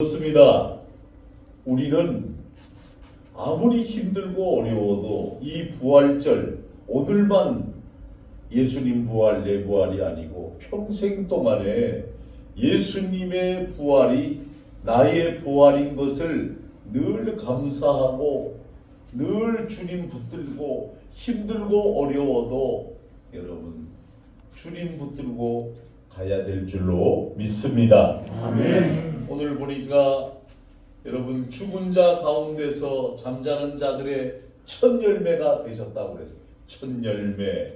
그렇습니다. 우리는 아무리 힘들고 어려워도 이 부활절, 오늘만 예수님 부활, 내 부활이 아니고 평생 동안에 예수님의 부활이 나의 부활인 것을 늘 감사하고 늘 주님 붙들고 힘들고 어려워도 여러분 주님 붙들고 가야 될 줄로 믿습니다. 아멘. 오늘 보니까 여러분 죽은 자 가운데서 잠자는 자들의 첫 열매가 되셨다고 그랬어요. 첫 열매.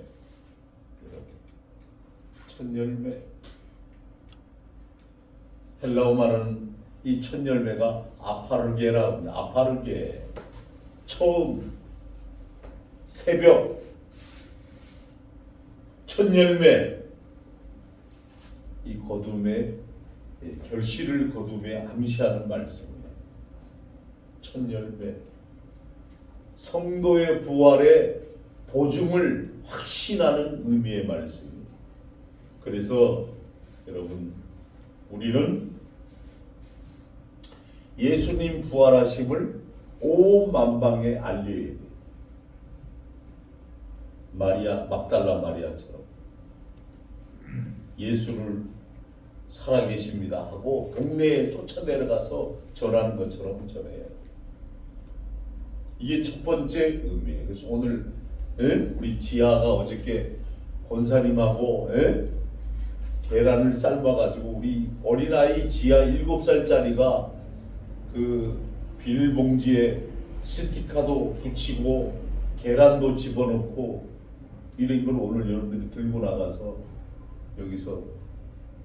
첫 열매. 헬라어 말은 이 첫 열매가 아파르게라고 합니다. 아파르게. 처음. 새벽. 첫 열매. 이 거둠의 결실을 거둠에 암시하는 말씀입니다. 첫 열매. 성도의 부활의 보증을 확신하는 의미의 말씀입니다. 그래서 여러분 우리는 예수님 부활하심을 온 만방에 알려야 돼요. 마리아, 막달라 마리아처럼 예수를 살아계십니다 하고 동네에 쫓아 내려가서 전하는 것처럼 전해요. 이게 첫 번째 의미예요. 그래서 오늘 우리 지아가 어저께 권사님하고 계란을 삶아가지고 우리 어린아이 지아 7살짜리가 그 비닐봉지에 스티커도 붙이고 계란도 집어넣고 이런 걸 오늘 여러분들이 들고 나가서 여기서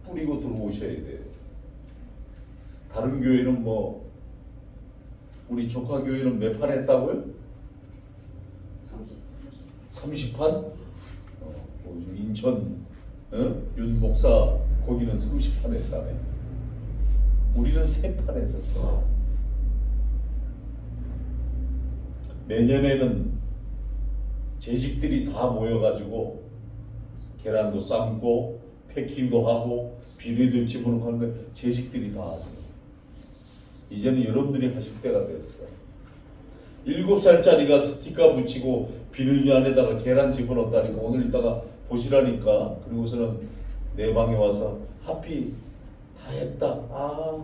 뿌리고 들어오셔야 돼요. 다른 교회는 뭐 우리 조카 교회는 몇 판 했다고요? 30판? 인천 윤 목사 거기는 30판 했다며. 우리는 3판 했었어요. 내년에는 재직들이 다 모여가지고 계란도 삶고 패킹도 하고 비닐도 집어넣고 하는 거 재직들이 다 하세요. 이제는 여러분들이 하실 때가 됐어요. 7살짜리가 스티커 붙이고 비닐 안에다가 계란 집어넣었다니까 오늘 이따가 보시라니까. 그리고서는 내 방에 와서 하피 다 했다. 아,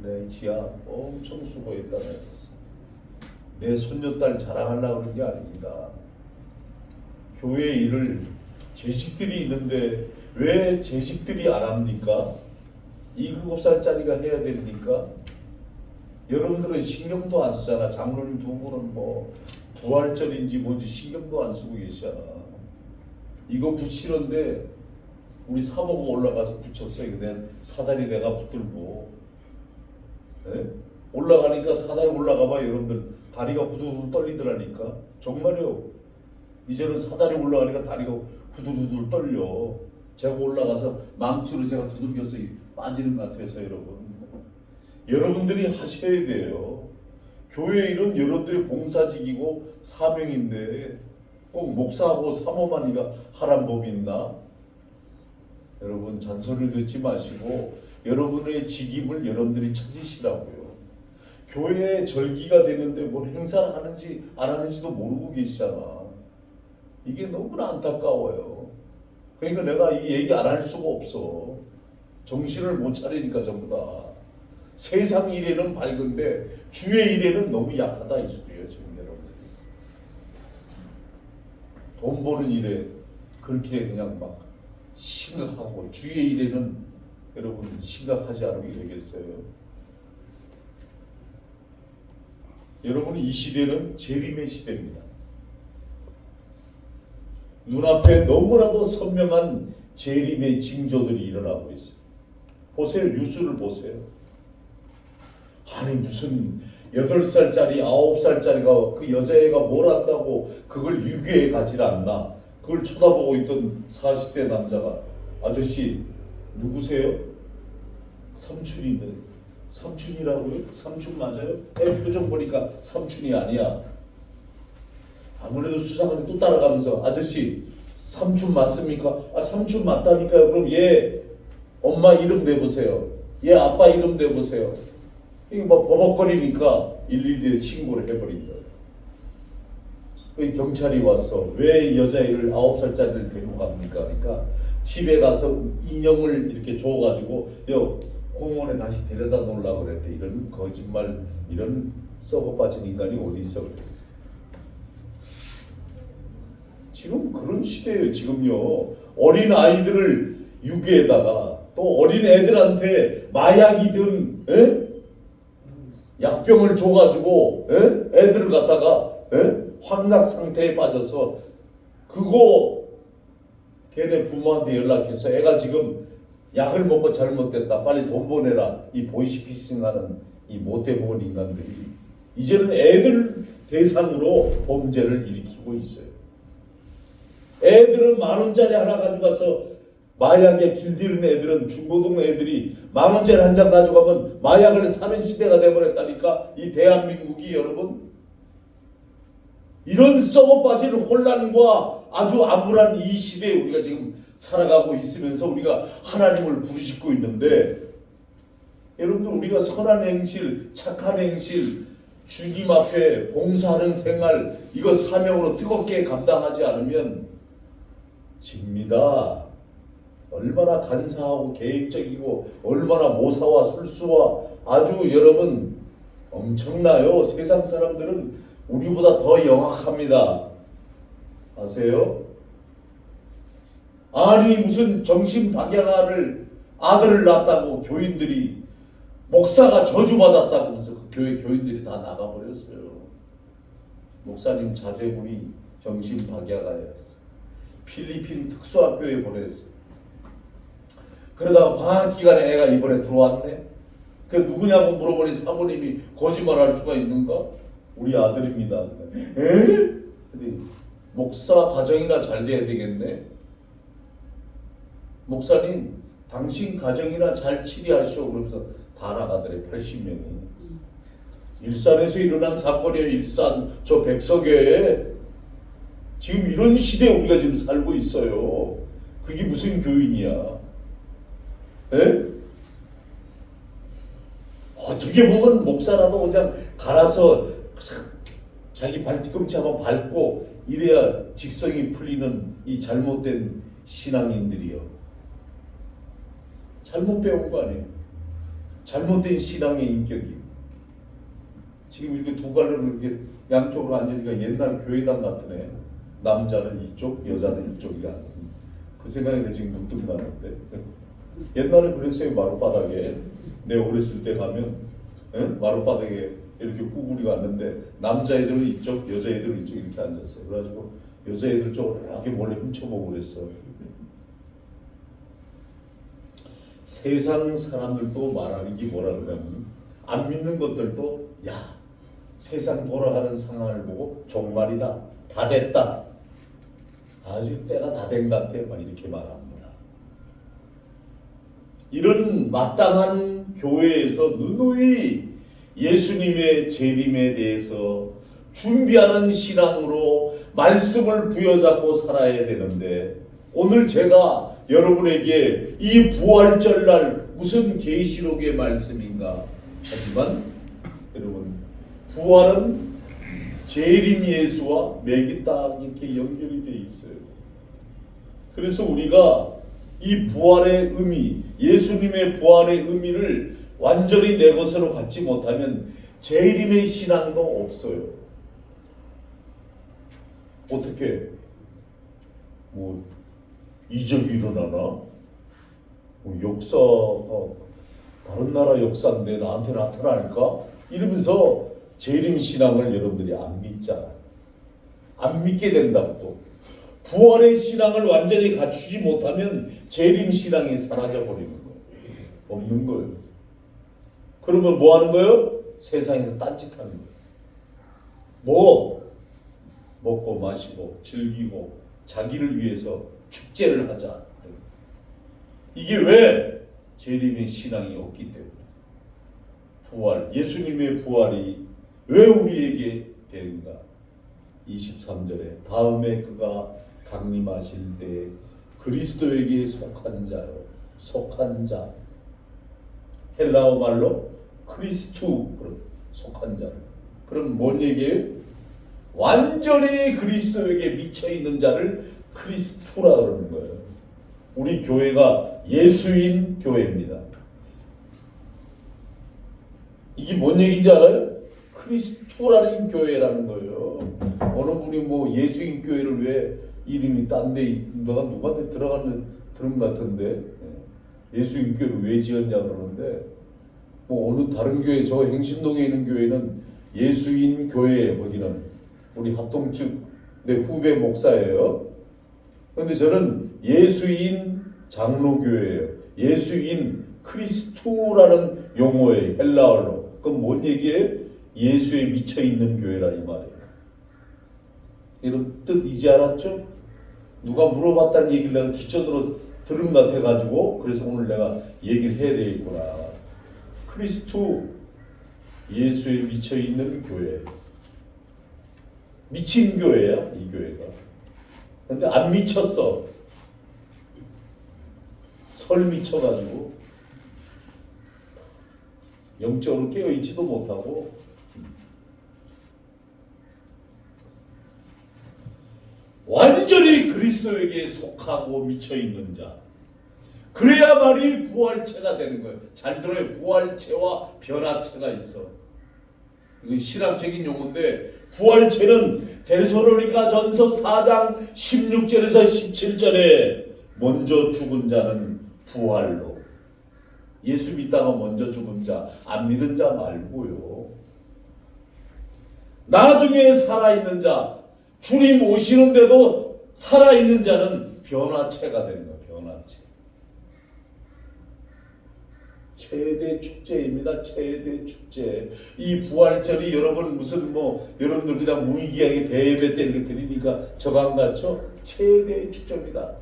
네 지아 엄청 수고했다. 내 손녀딸 자랑하려고 그런 게 아닙니다. 교회 일을 재직들이 있는데 왜 재직들이 안 합니까? 7살짜리가 해야 됩니까? 여러분들은 신경도 안 쓰잖아. 장로님 두 분은 뭐 부활절인지 뭔지 신경도 안 쓰고 계시잖아. 이거 붙이는데 우리 사모가 올라가서 붙였어요. 내 사다리 내가 붙들고 올라가니까 사다리 올라가봐 여러분들 다리가 후두두 떨리더라니까. 정말요. 이제는 사다리 올라가니까 다리가 후두두두 떨려. 제가 올라가서 망치로 제가 두들겨서 빠지는 것 같아서 여러분들이 하셔야 돼요. 교회 일은 여러분들의 봉사직이고 사명인데 꼭 목사하고 사모만 이가 하란 법이 있나? 여러분 잔소리를 듣지 마시고 여러분의 직임을 여러분들이 찾으시라고요. 교회에 절기가 되는데 뭘 행사를 하는지 안 하는지도 모르고 계시잖아. 이게 너무나 안타까워요. 그러니까 내가 이 얘기 안 할 수가 없어. 정신을 못 차리니까 전부 다. 세상 일에는 밝은데 주의 일에는 너무 약하다 이 소리예요 지금 여러분들이. 돈 버는 일에 그렇게 그냥 막 심각하고 주의 일에는 여러분 심각하지 않으면 되겠어요. 여러분 이 시대는 재림의 시대입니다. 눈앞에 너무나도 선명한 재림의 징조들이 일어나고 있어요. 보세요. 뉴스를 보세요. 아니 무슨 8살짜리 9살짜리가 그 여자애가 뭘 안다고 그걸 유괴해 가지 않나. 그걸 쳐다보고 있던 40대 남자가 아저씨 누구세요? 삼촌인데. 삼촌이라고요? 삼촌 맞아요? 표정 보니까 삼촌이 아니야. 아무래도 수상하게 또 따라가면서 아저씨 삼촌 맞습니까? 아 삼촌 맞다니까요. 그럼 얘 엄마 이름 내보세요. 얘 아빠 이름 내보세요. 이거 막 버벅거리니까 112에 신고를 해버린 거예요. 그 경찰이 와서 왜 이 여자애를 9살짜리를 데리고 갑니까? 그러니까 집에 가서 인형을 이렇게 줘가지고 공원에 다시 데려다 놓으려고 그랬대. 이런 거짓말, 이런 썩어 빠진 인간이 어디 있어? 지금 그런 시대예요. 지금요, 어린 아이들을 유괴에다가 또 어린 애들한테 마약이든 약병을 줘가지고 애들을 갖다가 환각 상태에 빠져서 그거 걔네 부모한테 연락해서 애가 지금 약을 먹고 잘못됐다, 빨리 돈 보내라, 이 보이스피싱하는 이 못돼 먹은 인간들이 이제는 애들 대상으로 범죄를 일으키고 있어요. 애들은 10,000원짜리 하나 가져가서 마약에 길들이는 애들은 중고등 애들이 10,000원짜리 한 장 가져가면 마약을 사는 시대가 돼버렸다니까. 이 대한민국이 여러분, 이런 썩어 빠진 혼란과 아주 암울한 이 시대에 우리가 지금 살아가고 있으면서 우리가 하나님을 부르짖고 있는데, 여러분들 우리가 선한 행실, 착한 행실, 주님 앞에 봉사하는 생활, 이거 사명으로 뜨겁게 감당하지 않으면 집니다. 얼마나 간사하고 계획적이고 얼마나 모사와 술수와 아주 여러분 엄청나요. 세상 사람들은 우리보다 더 영악합니다. 아세요? 아니 무슨 정신박약아를 아들을 낳았다고 교인들이, 목사가 저주받았다고 하면서 그 교회 교인들이 다 나가버렸어요. 목사님 자제분이 정신박약아였어요. 필리핀 특수학교에 보냈어요. 그러다가 방학 기간에 애가 이번에 들어왔네. 그 누구냐고 물어보니 사모님이 거짓말할 수가 있는가? 우리 아들입니다. 에? 근데 목사 가정이나 잘 돼야 되겠네. 목사님 당신 가정이나 잘 치리하시오. 그러면서 다 나가더래. 80명이. 일산에서 일어난 사건이에요. 일산 저 백석에. 지금 이런 시대에 우리가 지금 살고 있어요. 그게 무슨 교인이야? 에? 어떻게 보면 목사라도 그냥 갈아서 자기 발뒤꿈치 한번 밟고 이래야 직성이 풀리는 이 잘못된 신앙인들이요. 잘못 배운 거 아니에요. 잘못된 신앙의 인격이. 지금 이렇게 두 갈래로 이렇게 양쪽으로 앉으니까 옛날 교회당 같으네. 남자는 이쪽, 여자는 이쪽이야. 그 생각이 지금 문득 나는데. 옛날에 그랬어요. 마룻바닥에. 내 어렸을 때 가면 마룻바닥에 이렇게 구부리고 앉는데 남자애들은 이쪽, 여자애들은 이쪽 이렇게 앉았어요. 그래가지고 여자애들 쪽으로 이렇게 몰래 훔쳐보고 그랬어. 세상 사람들도 말하는 게 뭐라 그러냐면, 안 믿는 것들도 야, 세상 돌아가는 상황을 보고 종말이다, 다 됐다, 아주 때가 다 된 것 같아, 막 이렇게 말합니다. 이런 마땅한 교회에서 누누이 예수님의 재림에 대해서 준비하는 신앙으로 말씀을 부여잡고 살아야 되는데, 오늘 제가 여러분에게 이 부활절날 무슨 계시록의 말씀인가 하지만, 여러분 부활은 재림 예수와 맥이 딱 이렇게 연결이 되어 있어요. 그래서 우리가 이 부활의 의미, 예수님의 부활의 의미를 완전히 내 것으로 갖지 못하면 재림의 신앙도 없어요. 어떻게 뭐 이적이 일어나나? 뭐 역사가 다른 나라 역사인데 나한테 나타날까? 이러면서 재림 신앙을 여러분들이 안 믿잖아. 안 믿게 된다고. 또 부활의 신앙을 완전히 갖추지 못하면 재림 신앙이 사라져 버리는 거예요. 없는 거예요. 그러면 뭐 하는 거예요? 세상에서 딴짓하는 거예요. 뭐 먹고 마시고 즐기고 자기를 위해서 축제를 하자. 이게 왜? 재림의 신앙이 없기 때문에. 부활, 예수님의 부활이 왜 우리에게 되는가? 23절에 다음에 그가 강림하실 때 그리스도에게 속한 자요, 속한 자. 헬라어 말로 크리스투 속한 자. 그럼 뭔 얘기예요? 완전히 그리스도에게 미쳐 있는 자를 크리스투라 그러는 거예요. 우리 교회가 예수인 교회입니다. 이게 뭔 얘기인지 알아요? 크리스투라는 교회라는 거예요. 어느 분이 뭐 예수인 교회를 왜 이름이 딴데 누구한테 들은 것 같은데 예수인 교회를 왜 지었냐 그러는데 뭐 어느 다른 교회 저 행신동에 있는 교회는 예수인 교회 거기는 우리 합동 측 내 후배 목사예요. 그런데 저는 예수인 장로교회예요. 예수인 크리스투라는 용어예요. 헬라어로. 그럼 뭔 얘기예요? 예수에 미쳐 있는 교회라 이 말이에요. 이런 뜻 이제 알았죠? 누가 물어봤다는 얘기를 내가 기초들어 들은 것 같아가지고 그래서 오늘 내가 얘기를 해야 되겠구나. 크리스투 예수에 미쳐 있는 교회. 미친 교회야 이 교회가. 그런데 안 미쳤어. 설 미쳐가지고 영적으로 깨어있지도 못하고 완전히 그리스도에게 속하고 미쳐있는 자. 그래야만이 부활체가 되는 거예요. 잘 들어요. 부활체와 변화체가 있어. 이건 신학적인 용어인데 부활체는 데살로니가 전서 4장 16절에서 17절에 먼저 죽은 자는 부활로. 예수 믿다가 먼저 죽은 자, 안 믿은 자 말고요. 나중에 살아있는 자, 주님 오시는데도 살아있는 자는 변화체가 되는 거예요. 변화체. 최대 축제입니다. 최대 축제. 이 부활절이 여러분 무슨 여러분들 그냥 무의기하게 대예배 때 이렇게 드리니까 저거 안 같죠? 최대 축제입니다.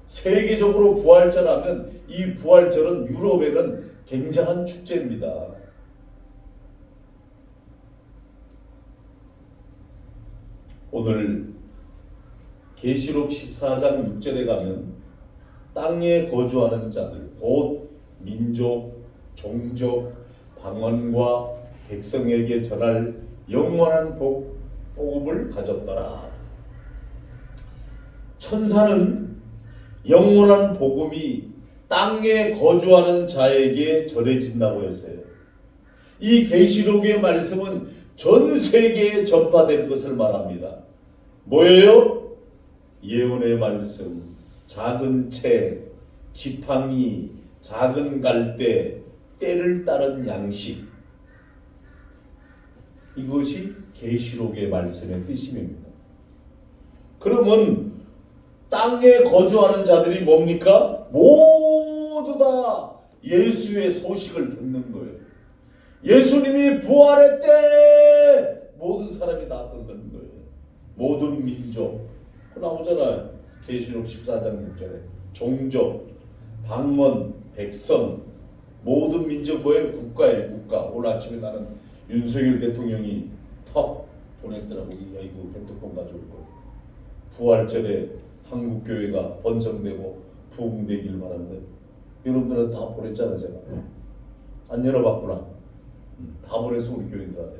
세계적으로 부활절 하면 이 부활절은 유럽에는 굉장한 축제입니다. 오늘 계시록 14장 6절에 가면 땅에 거주하는 자들 곧 민족, 종족, 방언과 백성에게 전할 영원한 복음을 가졌더라. 천사는 영원한 복음이 땅에 거주하는 자에게 전해진다고 했어요. 이 계시록의 말씀은 전 세계에 전파되는 것을 말합니다. 뭐예요? 예언의 말씀, 작은 책, 지팡이, 작은 갈대, 때를 따른 양식. 이것이 계시록의 말씀의 뜻입니다. 그러면 땅에 거주하는 자들이 뭡니까? 모두 다 예수의 소식을 듣는 거예요. 예수님이 부활했대! 모든 사람이 다 듣는 거예요. 모든 민족. 그 나오잖아요. 계시록 14장 6절에. 종족, 방언, 백성, 모든 민족 뭐예요? 국가예요. 국가. 오늘 아침에 나는 윤석열 대통령이 턱 보냈더라고. 야 이거 핸드폰 가져올 걸. 부활절에 한국교회가 번성되고 부흥되길 바라는데 여러분들은 다 보냈잖아 제가. 안 열어봤구나. 다 보냈어 우리 교인들한테.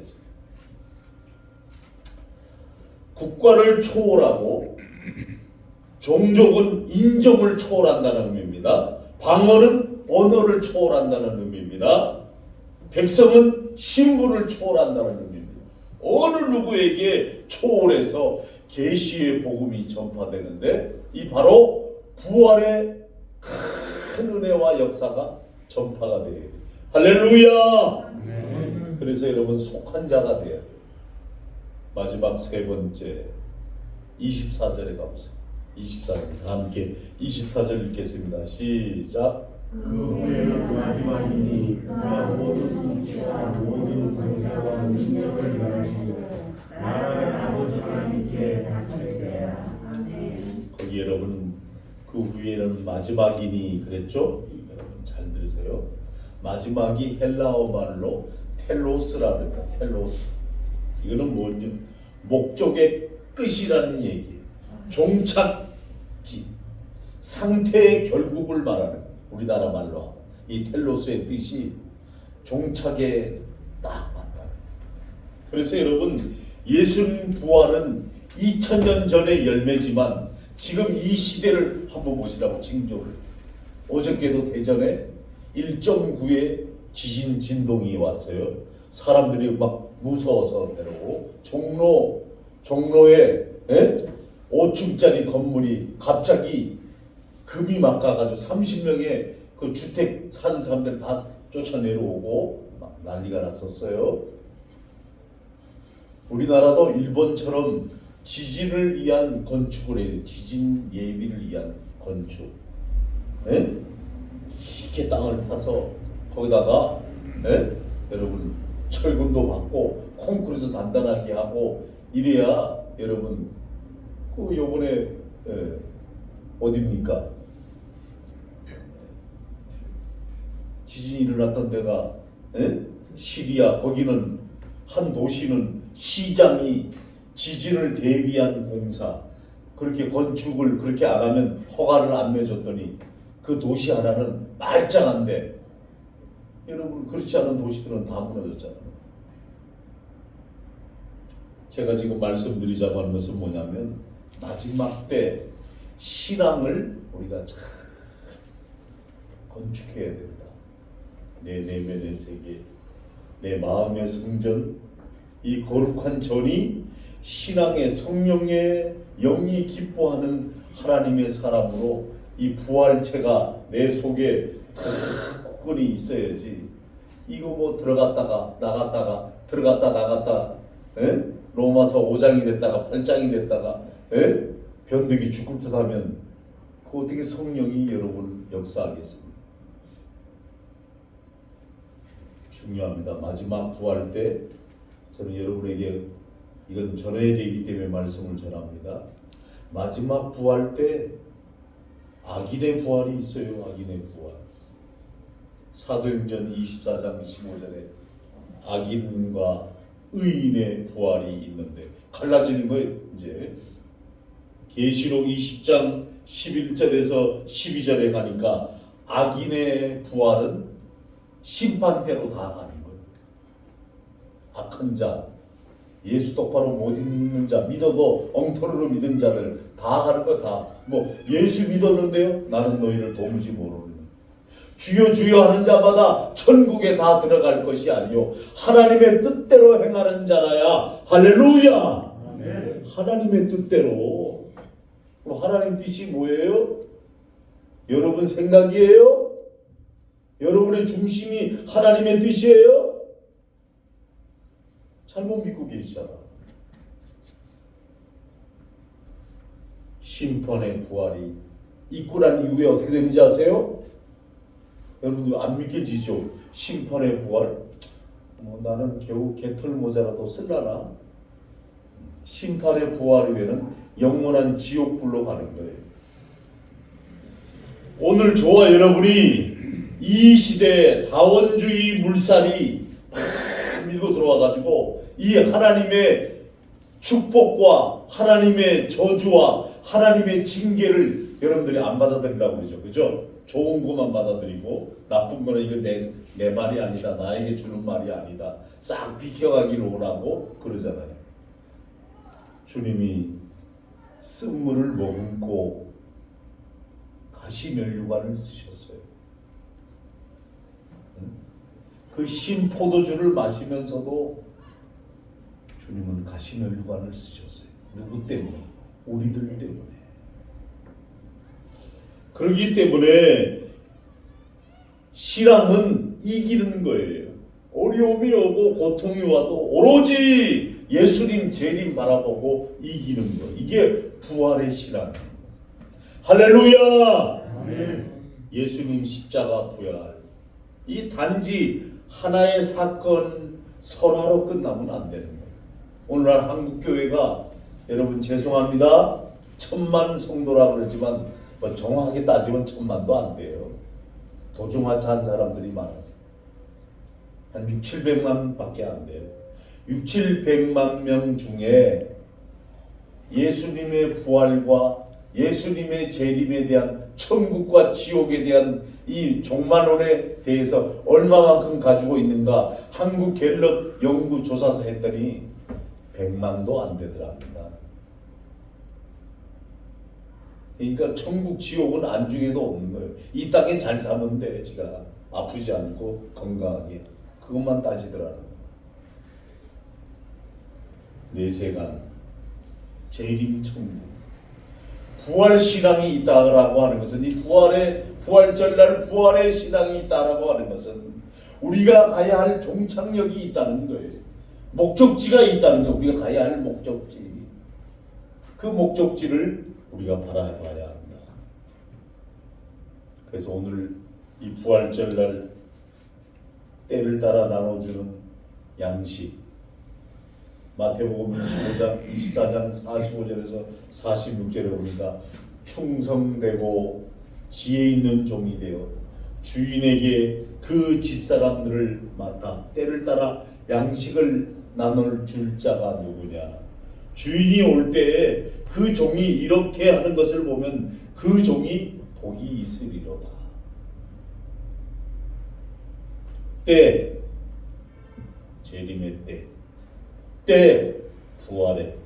국가를 초월하고 종족은 인종을 초월한다는 의미입니다. 방언은 언어를 초월한다는 의미입니다. 백성은 신분을 초월한다는 의미입니다. 어느 누구에게 초월해서 계시의 복음이 전파되는데 이 바로 부활의 큰 은혜와 역사가 전파가 돼요. 할렐루야. 그래서 여러분 속한 자가 돼요. 마지막 세 번째 24절에 가보세요. 24절 다 함께 24절 읽겠습니다. 시작. 그 후에는 마지막이니 그가 모든 통치와 모든 권세와 능력을 열하시고 나라를 아버지 하나님께 바칠 때라. 아멘. 거기 여러분 그 후에는 마지막이니 그랬죠? 여러분 잘 들으세요. 마지막이 헬라어 말로 텔로스라 그럽니다. 텔로스. 이거는 뭐죠? 목적의 끝이라는 얘기예요. 종착지, 상태의 결국을 말하는 우리나라 말로 이 텔로스의 뜻이 종착에 딱 맞다. 그래서 여러분, 예수님 부활은 2000년 전의 열매지만 지금 이 시대를 한번 보시라고. 징조를. 어저께도 대전에 1.9의 지진 진동이 왔어요. 사람들이 막 무서워서 내려오고, 종로에 5층짜리 건물이 갑자기 금이 막 가가지고 30명의 그 주택 사는 사람들 다 쫓아 내려오고 막 난리가 났었어요. 우리나라도 일본처럼 지진을 위한 건축을 해요. 지진 예비를 위한 건축. 쉽게 땅을 파서 거기다가 여러분 철근도 받고 콘크리트 단단하게 하고 이래야 여러분 그 요번에 어딥니까? 지진이 일어났던 데가 시리아. 거기는 한 도시는 시장이 지진을 대비한 공사 그렇게 건축을 그렇게 안 하면 허가를 안 내줬더니 그 도시 하나는 말짱한데 여러분 그렇지 않은 도시들은 다 무너졌잖아요. 제가 지금 말씀드리자고 하는 것은 뭐냐면 마지막 때 신앙을 우리가 잘 건축해야 된다. 내 내면의 세계, 내 마음의 성전, 이 거룩한 전이 신앙의 성령의 영이 기뻐하는 하나님의 사람으로 이 부활체가 내 속에 굳건히 있어야지. 이거 뭐 들어갔다가 나갔다가 들어갔다 나갔다 로마서 5장이 됐다가 8장이 됐다가 변덕이 죽을 듯 하면 그 어떻게 성령이 여러분 역사하겠습니까? 중요합니다. 마지막 부활 때 저는 여러분에게 이건 전해야 되기 때문에 말씀을 전합니다. 마지막 부활 때 악인의 부활이 있어요. 악인의 부활. 사도행전 24장 15절에 악인과 의인의 부활이 있는데 갈라지는 거예요. 이제 계시록 20장 11절에서 12절에 가니까 악인의 부활은 심판대로 다 가는 거예요. 악한 자, 예수 똑바로 못 믿는 자, 믿어도 엉터리로 믿은 자들 다 가는 거야. 다. 뭐 예수 믿었는데요? 나는 너희를 도무지 모르는. 주여 주여 하는 자마다 천국에 다 들어갈 것이 아니요 하나님의 뜻대로 행하는 자라야. 할렐루야. 네. 하나님의 뜻대로. 그럼 하나님 뜻이 뭐예요? 여러분 생각이에요? 여러분의 중심이 하나님의 뜻이에요? 잘못 믿고 계시잖아. 심판의 부활이 있고 난 이후에 어떻게 되는지 아세요? 여러분들 안 믿겨지죠? 심판의 부활? 뭐 나는 겨우 개털 모자라도 쓸라나? 심판의 부활 후에는 영원한 지옥불로 가는 거예요. 오늘 저와 여러분이 이 시대에 다원주의 물살이 막 밀고 들어와가지고 이 하나님의 축복과 하나님의 저주와 하나님의 징계를 여러분들이 안 받아들이려고 그러죠. 그죠? 좋은 것만 받아들이고 나쁜 거는 이거 내 말이 아니다. 나에게 주는 말이 아니다. 싹 비켜가기를 원하고 그러잖아요. 주님이 쓴물을 머금고 가시면류관을 쓰셨어요. 그 신포도주를 마시면서도 주님은 가시면류관을 쓰셨어요. 누구 때문에? 우리들 때문에. 그렇기 때문에 신앙은 이기는 거예요. 어려움이 오고 고통이 와도 오로지 예수님 재림 바라보고 이기는 거. 이게 부활의 신앙입니다. 할렐루야. 아멘. 예수님 십자가 부활. 이 단지 하나의 사건 설화로 끝나면 안 되는 거예요. 오늘날 한국교회가 여러분 죄송합니다. 1000만 성도라 그러지만 뭐 정확하게 따지면 1000만도 안 돼요. 도중하차한 사람들이 많아서 한 6, 700만 밖에 안 돼요. 6, 700만 명 중에 예수님의 부활과 예수님의 재림에 대한 천국과 지옥에 대한 이 종말론에 대해서 얼마만큼 가지고 있는가 한국 갤럽 연구조사서 했더니 100만도 안 되더랍니다. 그러니까 천국 지옥은 안중에도 없는 거예요. 이 땅에 잘 사면 돼. 지가 아프지 않고 건강하게 그것만 따지더라는 거예요. 내세간 재림천국 부활신앙이 있다라고 하는 것은 이 부활절날 부활의 신앙이 있다라고 하는 것은 우리가 가야 할 종착역이 있다는 거예요. 목적지가 있다는 거예요. 우리가 가야 할 목적지. 그 목적지를 우리가 바라봐야 한다. 그래서 오늘 이 부활절날 때를 따라 나눠주는 양식 마태복음 24장 45절에서 46절에 보니까 충성되고 지혜 있는 종이 되어 주인에게 그 집사람들을 맡아 때를 따라 양식을 나눌 줄 자가 누구냐. 주인이 올 때에 그 종이 이렇게 하는 것을 보면 그 종이 복이 있으리로다. 때, 재림의 때, 부활의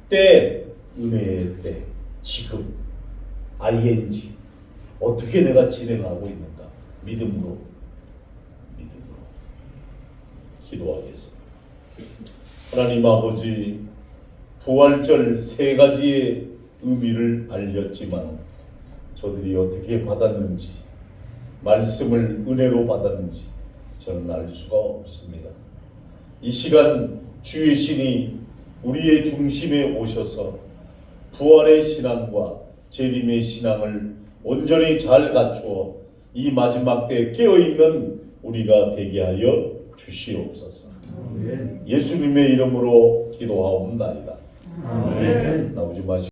때, 은혜의 때, 지금, ing 어떻게 내가 진행하고 있는가? 믿음으로 기도하겠습니다. 하나님 아버지, 부활절 3가지의 의미를 알렸지만 저들이 어떻게 받았는지, 말씀을 은혜로 받았는지 저는 알 수가 없습니다. 이 시간 주의 신이 우리의 중심에 오셔서 부활의 신앙과 재림의 신앙을 온전히 잘 갖추어 이 마지막 때에 깨어있는 우리가 되게 하여 주시옵소서. 예수님의 이름으로 기도하옵나이다. 아멘. 나오지 마시고